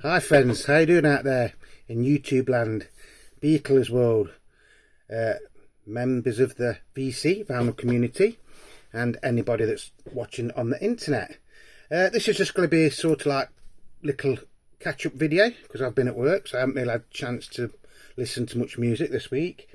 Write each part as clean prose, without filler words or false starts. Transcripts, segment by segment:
Hi friends, how you doing out there in YouTube land, Beatles world, members of the VC, vinyl community, and anybody that's watching on the internet. This is just going to be a sort of like little catch-up video because I've been at work, so I haven't really had a chance to listen to much music this week.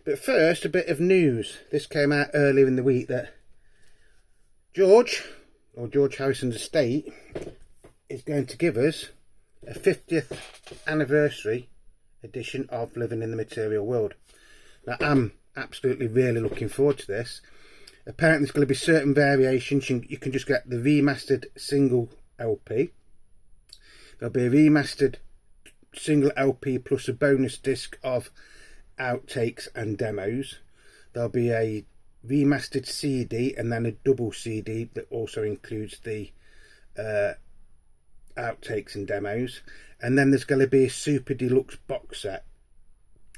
But first, a bit of news. This came out earlier in the week that George Harrison's estate is going to give us a 50th anniversary edition of Living in the Material World. Now I'm absolutely really looking forward to this. Apparently there's going to be certain variations. You can just get the remastered single LP. There'll be a remastered single LP plus a bonus disc of outtakes and demos. There'll be a remastered CD and then a double CD that also includes the outtakes and demos, and then there's going to be a super deluxe box set,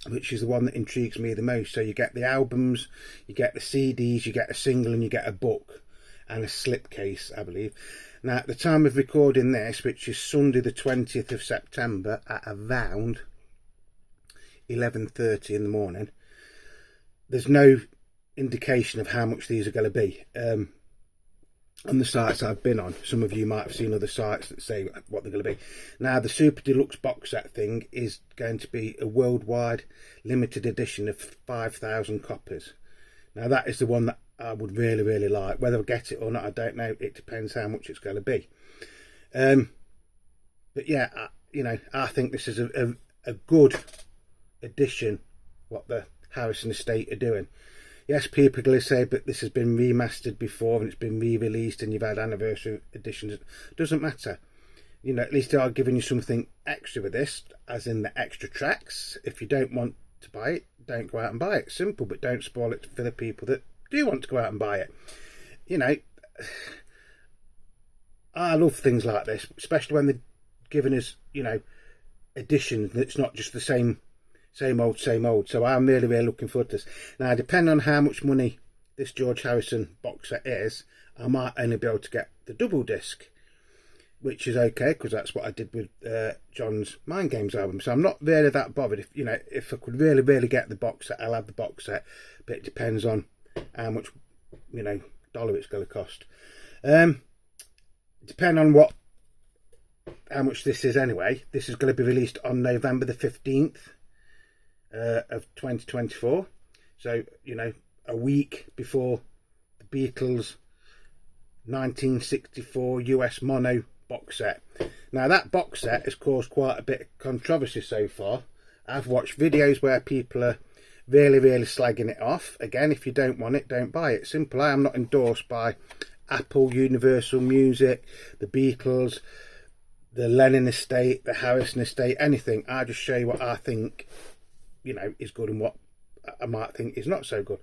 which is the one that intrigues me the most. So you get the albums, you get the CDs, you get a single, and you get a book and a slipcase, I believe. Now at the time of recording this, which is Sunday the 20th of September at around 11:30 in the morning, there's no indication of how much these are going to be. On the sites I've been on, some of you might have seen other sites that say what they're going to be. Now the super deluxe box set thing is going to be a worldwide limited edition of 5,000 copies. Now that is the one that I would really like. Whether I get it or not, I don't know. It depends how much it's going to be. But yeah, I think this is a good edition what the Harrison estate are doing. Yes, people are going to say, but this has been remastered before and it's been re-released and you've had anniversary editions. It doesn't matter. At least they are giving you something extra with this, as in the extra tracks. If you don't want to buy it, don't go out and buy it. Simple, but don't spoil it for the people that do want to go out and buy it. I love things like this, especially when they're giving us, editions that's not just the same old. So I'm really looking forward to this. Now, depending on how much money this George Harrison box set is, I might only be able to get the double disc, which is okay because that's what I did with John's Mind Games album. So I'm not really that bothered. If I could really get the box set, I'll have the box set. But it depends on how much dollar it's going to cost. Depending on how much this is anyway. This is going to be released on November the 15th. Of 2024, so a week before the Beatles 1964 US mono box set. Now that box set has caused quite a bit of controversy so far. I've watched videos where people are really slagging it off. Again, if you don't want it, don't buy it. Simple. I am not endorsed by Apple, Universal Music, the Beatles, the Lennon estate, the Harrison estate, anything. I just show you what I think is good and what I might think is not so good.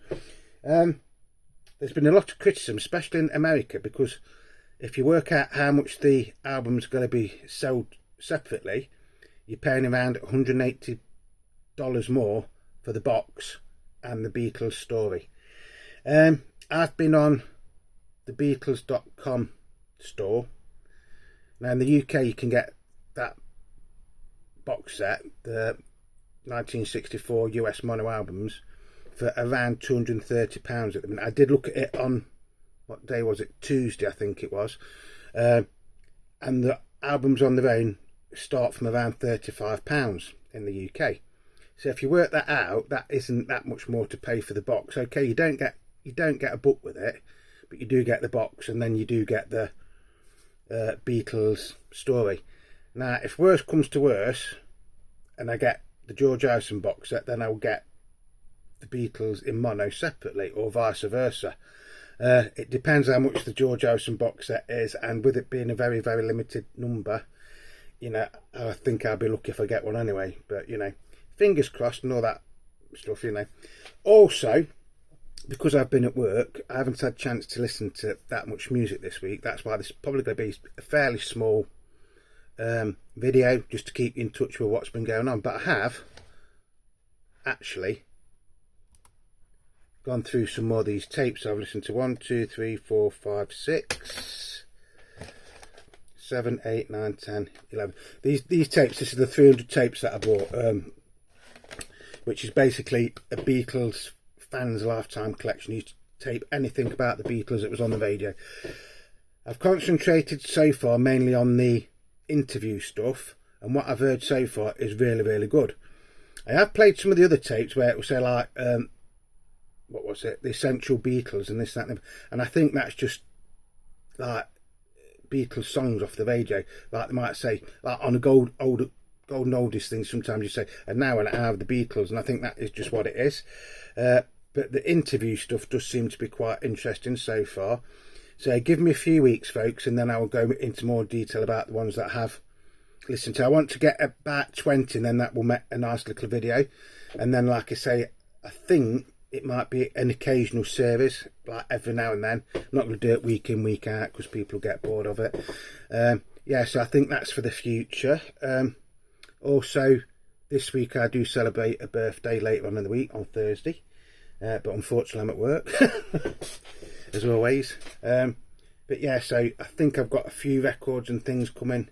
There's been a lot of criticism, especially in America, because if you work out how much the album's going to be sold separately, you're paying around $180 more for the box and the Beatles story. I've been on the Beatles.com store. Now in the UK you can get that box set, the 1964 US mono albums, for around £230 at the minute. I did look at it on, what day was it? Tuesday, I think it was. And the albums on their own start from around £35 in the UK. So if you work that out, that isn't that much more to pay for the box. Okay, you don't get a book with it, but you do get the box, and then you do get the Beatles story. Now, if worse comes to worse, and I get the George Harrison box set, then I'll get the Beatles in mono separately, or vice versa. It depends how much the George Harrison box set is, and with it being a very limited number, I think I'll be lucky if I get one anyway. But fingers crossed and all that stuff. Also, because I've been at work, I haven't had a chance to listen to that much music this week. That's why this is probably going to be a fairly small video, just to keep in touch with what's been going on. But I have actually gone through some more of these tapes. I've listened to 1, 2, 3, 4, 5, 6, 7, 8, 9, 10, 11. These tapes, this is the 300 tapes that I bought, which is basically a Beatles fans lifetime collection. You used to tape anything about the Beatles that was on the radio. I've concentrated so far mainly on the interview stuff, and what I've heard so far is really, really good. I have played some of the other tapes where it will say like, what was it, the Essential Beatles and this, that, and I think that's just like Beatles songs off the radio. Like they might say, like on a golden oldies thing, sometimes you say, and now an hour of the Beatles, and I think that is just what it is. But the interview stuff does seem to be quite interesting so far. So give me a few weeks, folks, and then I will go into more detail about the ones that I have listened to. I want to get about 20, and then that will make a nice little video. And then, like I say, I think it might be an occasional series, like every now and then. I'm not going to do it week in, week out, because people get bored of it. Yeah, so I think that's for the future. Also, this week I do celebrate a birthday later on in the week, on Thursday. But unfortunately I'm at work, as always. But yeah, so I think I've got a few records and things coming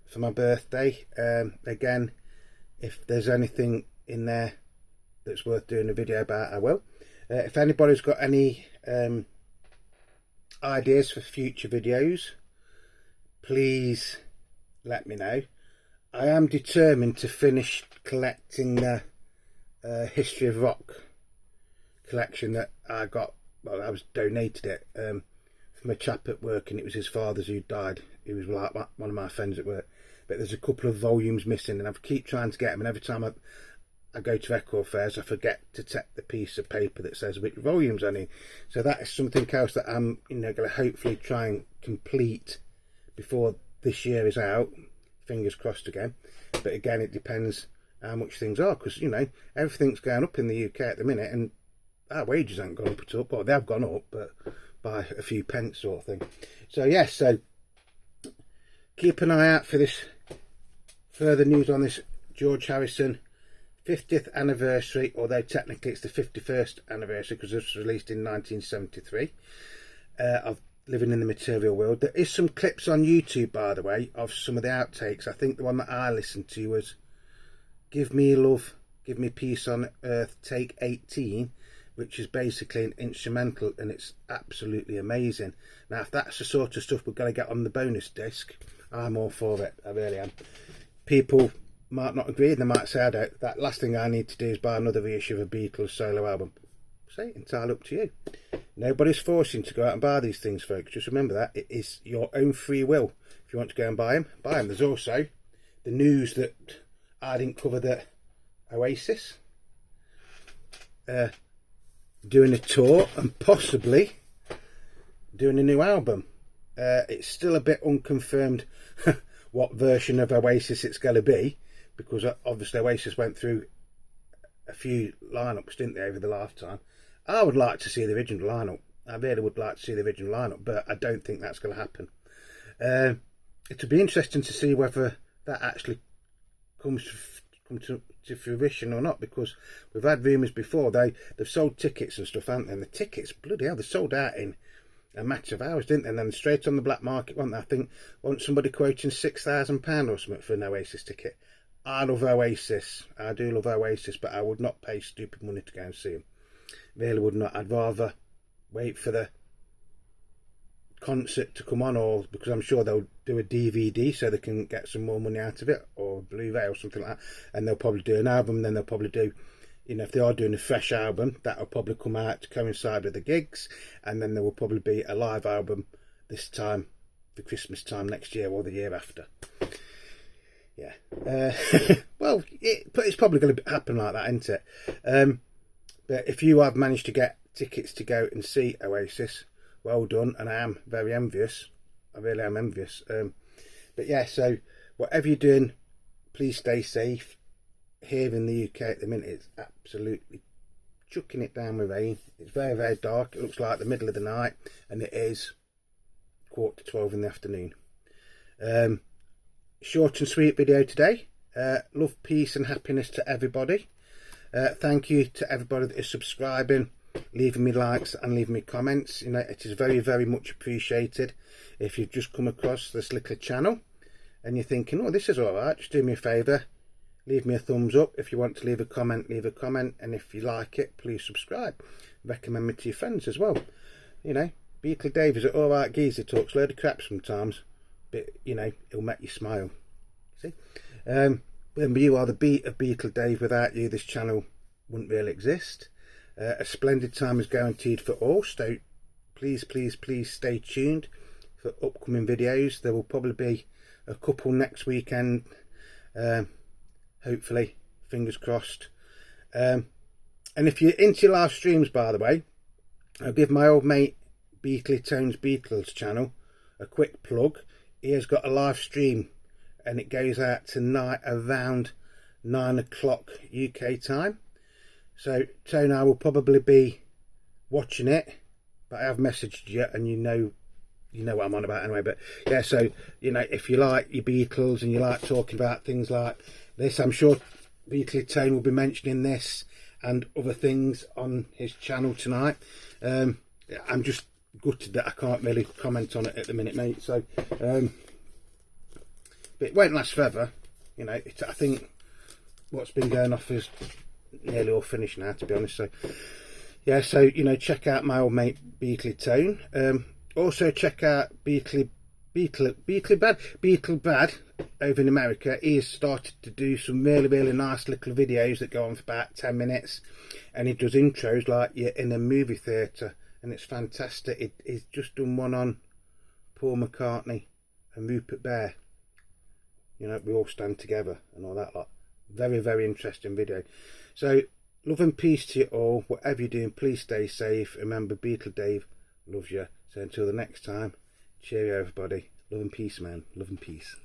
for my birthday. Again, if there's anything in there that's worth doing a video about, I will. If anybody's got any ideas for future videos, please let me know. I am determined to finish collecting the History of Rock collection that I got. Well, I was donated it from a chap at work, and it was his father's who died. He was like one of my friends at work. But there's a couple of volumes missing, and I keep trying to get them, and every time I go to record fairs, I forget to take the piece of paper that says which volumes I need. So that is something else that I'm, going to hopefully try and complete before this year is out. Fingers crossed again. But again, it depends how much things are, because everything's going up in the UK at the minute, and our wages haven't gone up at all. Well, they have gone up, but by a few pence sort of thing. So yes, so keep an eye out for this further news on this George Harrison 50th anniversary, although technically it's the 51st anniversary because it was released in 1973, of Living in the Material World. There is some clips on YouTube, by the way, of some of the outtakes. I think the one that I listened to was Give Me Love, Give Me Peace on Earth, Take 18, which is basically an instrumental, and it's absolutely amazing. Now, if that's the sort of stuff we're going to get on the bonus disc, I'm all for it. I really am. People might not agree, they might say, I don't. That last thing I need to do is buy another reissue of a Beatles solo album. Say, entirely up to you. Nobody's forcing to go out and buy these things, folks. Just remember that. It is your own free will. If you want to go and buy them, buy them. There's also the news that I didn't cover, that Oasis doing a tour and possibly doing a new album. It's still a bit unconfirmed what version of Oasis it's going to be, because obviously Oasis went through a few lineups, didn't they, over the lifetime. I would like to see the original lineup. I really would like to see the original lineup, but I don't think that's going to happen. It'll be interesting to see whether that actually comes to fruition or not, because we've had rumours before. They've sold tickets and stuff, haven't they? And the tickets, bloody hell, they sold out in a matter of hours, didn't they? And then straight on the black market, weren't they? I think wasn't somebody quoting £6,000 or something for an Oasis ticket. I love Oasis. I do love Oasis, but I would not pay stupid money to go and see them. Really would not. I'd rather wait for the concert to come on, or because I'm sure they'll do a DVD so they can get some more money out of it, or Blu-ray or something like that, and they'll probably do an album, and then they'll probably do, if they are doing a fresh album, that'll probably come out to coincide with the gigs, and then there will probably be a live album this time for Christmas time next year or the year after. Yeah. Well, it's probably going to happen like that, isn't it? But if you have managed to get tickets to go and see Oasis, well done, and I am very envious. I really am envious. But yeah, so whatever you're doing, please stay safe. Here in the UK at the minute, it's absolutely chucking it down with rain. It's very, very dark. It looks like the middle of the night, and it is 11:45 in the afternoon. Short and sweet video today. Love, peace and happiness to everybody. Thank you to everybody that is subscribing leaving me likes and leaving me comments. You know, it is very, very much appreciated. If you've just come across this little channel and you're thinking, oh, this is all right, just do me a favour, leave me a thumbs up. If you want to leave a comment, leave a comment, and if you like it, please subscribe. Recommend me to your friends as well. You know, Beatle Dave is an all right geezer, talks a load of crap sometimes, but you know, he'll make you smile. See, remember, you are the beat of Beatle Dave. Without you, this channel wouldn't really exist. A splendid time is guaranteed for all, so please, please, please stay tuned for upcoming videos. There will probably be a couple next weekend, hopefully, fingers crossed. And if you're into live streams, by the way, I'll give my old mate Beatle Tones Beatles channel a quick plug. He has got a live stream and it goes out tonight around 9 o'clock UK time. So Tone and I will probably be watching it, but I have messaged you and you know what I'm on about anyway. But yeah, so you know, if you like your Beatles and you like talking about things like this, I'm sure Beatle Tone will be mentioning this and other things on his channel tonight. I'm just gutted that I can't really comment on it at the minute, mate. So but it won't last forever, you know. I think what's been going off is nearly all finished now, to be honest. So yeah, so you know, check out my old mate Beatle Tone. Also check out Beatle Bad over in America. He has started to do some really, really nice little videos that go on for about 10 minutes, and he does intros like you're in a movie theatre, and it's fantastic. He's just done one on Paul McCartney and Rupert Bear. You know, we all stand together and all that lot. Very, very interesting video. So love and peace to you all. Whatever you're doing, please stay safe. Remember, Beatle Dave loves you. So until the next time, cheerio everybody. Love and peace, man. Love and peace.